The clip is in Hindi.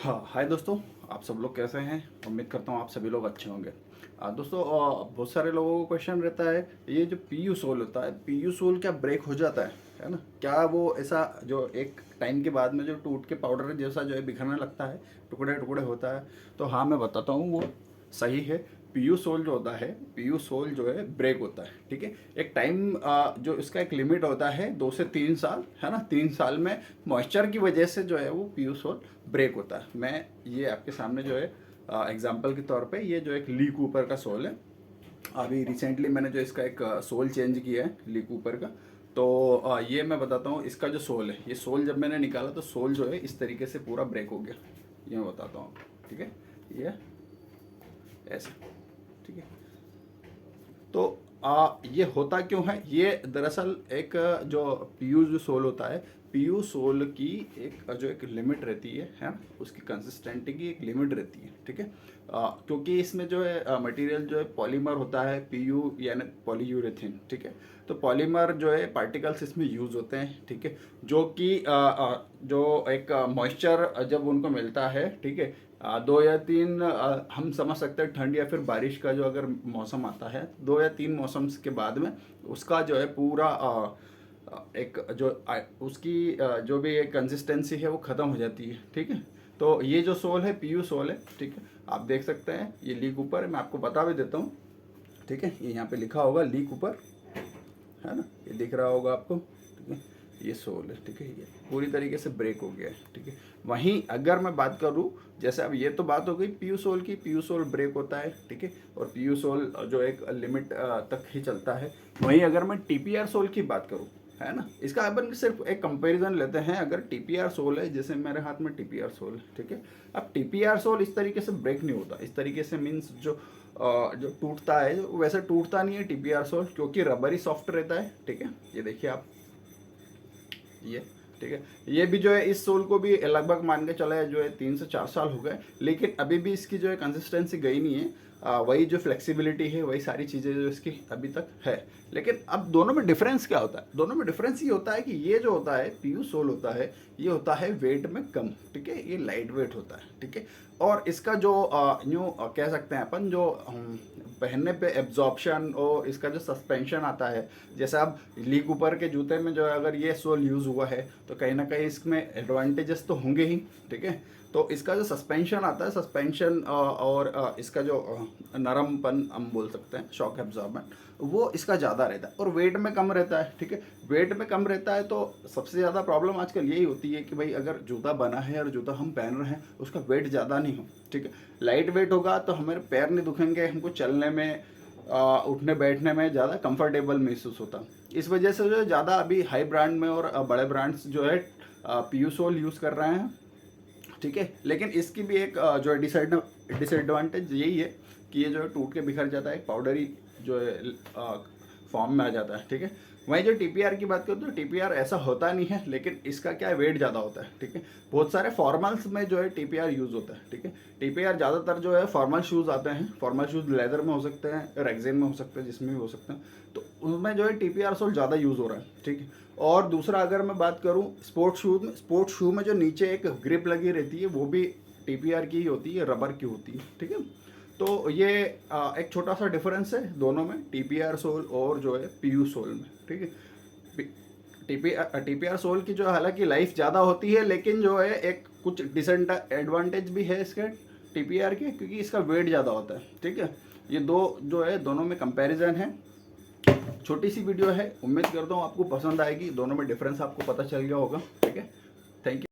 हाँ, हाय दोस्तों। आप सब लोग कैसे हैं? उम्मीद करता हूँ आप सभी लोग अच्छे होंगे। दोस्तों, बहुत सारे लोगों को क्वेश्चन रहता है, ये जो पीयू सोल होता है, पीयू सोल क्या ब्रेक हो जाता है ना? क्या वो ऐसा जो एक टाइम के बाद में जो टूट के पाउडर जैसा जो है बिखरने लगता है, टुकड़े टुकड़े होता है? तो हाँ, मैं बताता हूँ, वो सही है। पीयू सोल जो होता है, पीयू सोल जो है ब्रेक होता है, ठीक है। एक टाइम जो इसका एक लिमिट होता है 2 से 3 साल, है ना। 3 साल में मॉइस्चर की वजह से जो है वो पीयू सोल ब्रेक होता है। मैं ये आपके सामने जो है एग्जांपल के तौर पे, ये जो एक ली कूपर का सोल है, अभी रिसेंटली मैंने जो इसका एक सोल चेंज किया है ली कूपर का। तो ये मैं बताता हूँ, इसका जो सोल है, ये सोल जब मैंने निकाला तो सोल जो है इस तरीके से पूरा ब्रेक हो गया। ये मैं बताता हूँ आपको, ठीक है। ये ऐसे, ठीक है। तो ये होता क्यों है? ये दरअसल एक जो पीयू जो सोल होता है, पीयू सोल की एक जो एक लिमिट रहती है ना, उसकी कंसिस्टेंटी की एक लिमिट रहती है, ठीक है। क्योंकि इसमें जो है मटेरियल जो है पॉलीमर होता है, पीयू यानी पॉलीयूरेथेन, ठीक है। तो पॉलीमर जो है पार्टिकल्स इसमें यूज होते हैं, ठीक है। जो कि जो एक मॉइस्चर जब उनको मिलता है, ठीक है, 2 या 3 हम समझ सकते हैं, ठंड या फिर बारिश का जो अगर मौसम आता है, 2 या 3 मौसम के बाद में उसका जो है पूरा एक जो उसकी जो भी एक कंसिस्टेंसी है वो ख़त्म हो जाती है, ठीक है। तो ये जो सोल है पीयू सोल है, ठीक है। आप देख सकते हैं ये लीक ऊपर, मैं आपको बता भी देता हूँ, ठीक है। ये यहाँ पे लिखा होगा लीक ऊपर, है ना, ये दिख रहा होगा आपको, ठीक है। ये सोल है, ठीक है, ये पूरी तरीके से ब्रेक हो गया है, ठीक है। वहीं अगर मैं बात करूँ, जैसे अब ये तो बात हो गई पीयू सोल की, पीयू सोल ब्रेक होता है, ठीक है, और पीयू सोल जो एक लिमिट तक ही चलता है। वहीं अगर मैं टीपीआर सोल की बात करूँ, है ना, इसका अपन सिर्फ एक कंपैरिजन लेते हैं। अगर टीपीआर सोल है, जैसे मेरे हाथ में टीपीआर सोल है, ठीक है। अब टीपीआर सोल इस तरीके से ब्रेक नहीं होता, इस तरीके से मीन्स जो टूटता है वैसे टूटता नहीं है टीपीआर सोल, क्योंकि रबरी सॉफ्ट रहता है, ठीक है। ये देखिए आप, ये, ठीक है। ये भी जो है इस सोल को भी लगभग मान के चला है जो है 3 से 4 साल हो गए, लेकिन अभी भी इसकी जो है कंसिस्टेंसी गई नहीं है। वही जो फ्लेक्सिबिलिटी है, वही सारी चीज़ें जो इसकी अभी तक है। लेकिन अब दोनों में डिफरेंस क्या होता है? दोनों में डिफरेंस ये होता है कि ये जो होता है पीयू सोल होता है, ये होता है वेट में कम, ठीक है, ये लाइट वेट होता है, ठीक है। और इसका जो यूँ कह सकते हैं अपन, जो पहनने पे एब्जॉर्प्शन और इसका जो सस्पेंशन आता है, जैसे अब ली कूपर के जूते में जो है अगर ये सोल यूज़ हुआ है तो कहीं ना कहीं इसमें एडवांटेजेस तो होंगे ही, ठीक है। तो इसका जो सस्पेंशन आता है, सस्पेंशन और इसका जो नरमपन हम बोल सकते हैं, शॉक एब्जॉर्बेंट, वो इसका ज़्यादा रहता है और वेट में कम रहता है, ठीक है। वेट में कम रहता है तो सबसे ज़्यादा प्रॉब्लम आजकल यही होती है कि भाई अगर जूता बना है और जूता हम पहन रहे हैं, उसका वेट ज़्यादा नहीं हो, ठीक है। लाइट वेट होगा तो हमारे पैर नहीं दुखेंगे, हमको चलने में उठने बैठने में ज़्यादा कंफर्टेबल महसूस होता। इस वजह से जो ज़्यादा अभी हाई ब्रांड में और बड़े ब्रांड्स जो है पीयू सोल यूज़ कर रहे हैं, ठीक है। लेकिन इसकी भी एक जो है डिसएडवांटेज यही है कि ये जो है टूट के बिखर जाता है, एक पाउडरी जो है फॉर्म में आ जाता है, ठीक है। वहीं जो टीपीआर की बात करूँ तो टीपीआर ऐसा होता नहीं है, लेकिन इसका क्या है, वेट ज़्यादा होता है, ठीक है। बहुत सारे फॉर्मल्स में जो है टीपीआर यूज़ होता है, ठीक है। टीपीआर ज़्यादातर जो है फॉर्मल शूज़ आते हैं, फॉर्मल शूज़ लेदर में हो सकते हैं, रेक्सिन में हो सकते हैं, जिसमें भी हो सकते हैं, तो उनमें जो है टीपीआर सोल ज़्यादा यूज़ हो रहा है, ठीक है। और दूसरा अगर मैं बात करूँ स्पोर्ट्स शूज़ में, स्पोर्ट्स शू में जो नीचे एक ग्रिप लगी रहती है वो भी टीपीआर की ही होती है, रबर की होती है, ठीक है। तो ये एक छोटा सा डिफरेंस है दोनों में, टीपीआर सोल और जो है पीयू सोल में, ठीक है। टीपीआर सोल की जो हालांकि लाइफ ज़्यादा होती है, लेकिन जो है एक कुछ डिसएडवांटेज भी है इसके टीपीआर के, क्योंकि इसका वेट ज़्यादा होता है, ठीक है। ये दो जो है दोनों में कंपैरिजन है। छोटी सी वीडियो है, उम्मीद करता हूँ आपको पसंद आएगी, दोनों में डिफरेंस आपको पता चल गया होगा, ठीक है। Thank you.